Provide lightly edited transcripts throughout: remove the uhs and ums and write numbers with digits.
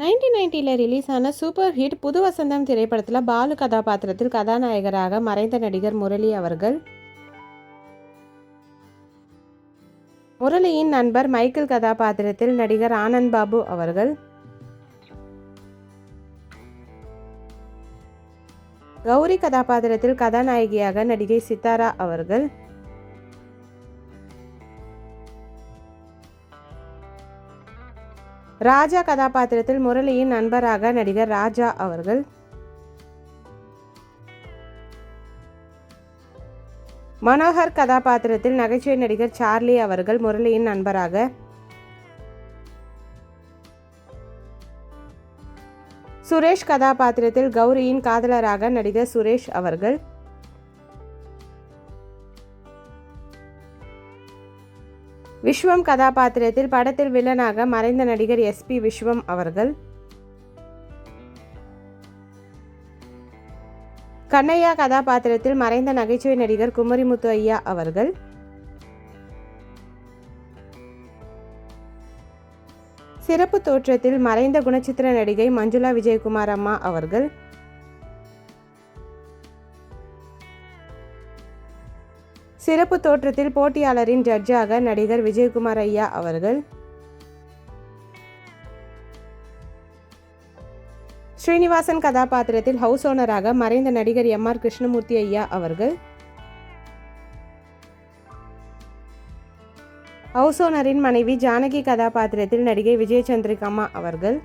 1990ல release ஆன super hit புது வசந்தம் திரைப்படத்தில் பாலு கதாபாத்திரத்தில் கதாநாயகராக மறைந்த நடிகர் முரளி அவர்கள். முரளியின் நண்பர் மைக்கேல் கதாபாத்திரத்தில் நடிகர் ஆனந்த் பாபு அவர்கள். கௌரி கதாபாத்திரத்தில் கதாநாயகியாக நடிகை சித்தாரா அவர்கள். ராஜா கதாபாத்திரத்தில் முரளியின் நண்பராக நடிகர் ராஜா அவர்கள். மனோகர் கதாபாத்திரத்தில் நகைச்சுவை நடிகர் சார்லி அவர்கள் முரளியின் நண்பராக. சுரேஷ் கதாபாத்திரத்தில் கௌரியின் காதலராக நடிகர் சுரேஷ் அவர்கள். விஸ்வம் கதாபாத்திரத்தில் படத்தில் வில்லனாக மறைந்த நடிகர் SP விஸ்வம் அவர்கள். கண்ணையா கதாபாத்திரத்தில் மறைந்த நகைச்சுவை நடிகர் குமரிமுத்து ஐயா அவர்கள். சிறப்பு தோற்றத்தில் மறைந்த குணச்சித்திர நடிகை மஞ்சுளா விஜயகுமார் அம்மா அவர்கள். சிறப்பு தோற்றத்தில் போட்டியாளரின் ஜட்ஜாக நடிகர் விஜயகுமார் ஐயா அவர்கள். ஸ்ரீனிவாசன் கதாபாத்திரத்தில் ஹவுஸ் ஓனராக மறைந்த நடிகர் MR கிருஷ்ணமூர்த்தி ஐயா அவர்கள். ஹவுஸ் ஓனரின் மனைவி ஜானகி கதாபாத்திரத்தில் நடிகை விஜயச்சந்திரிகம்மா அவர்கள்.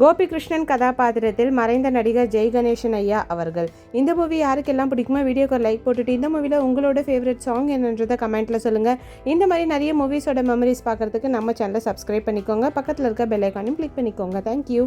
கோபிகிருஷ்ணன் கதாபாத்திரத்தில் மறைந்த நடிகர் ஜெய் கணேசன் ஐயா அவர்கள். இந்த மூவி யாருக்கெல்லாம் பிடிக்குமோ வீடியோக்கு ஒரு லைக் போட்டுட்டு இந்த மூவியில் உங்களோட ஃபேவரட் சாங் என்னன்றதை கமெண்ட்டில் சொல்லுங்கள். இந்த மாதிரி நிறைய மூவிஸோட மெமரிஸ் பார்க்குறதுக்கு நம்ம சேனலை சப்ஸ்கிரைப் பண்ணிக்கோங்க. பக்கத்தில் இருக்க பெல் ஐக்கானையும் கிளிக் பண்ணிக்கோங்க. தேங்க்யூ.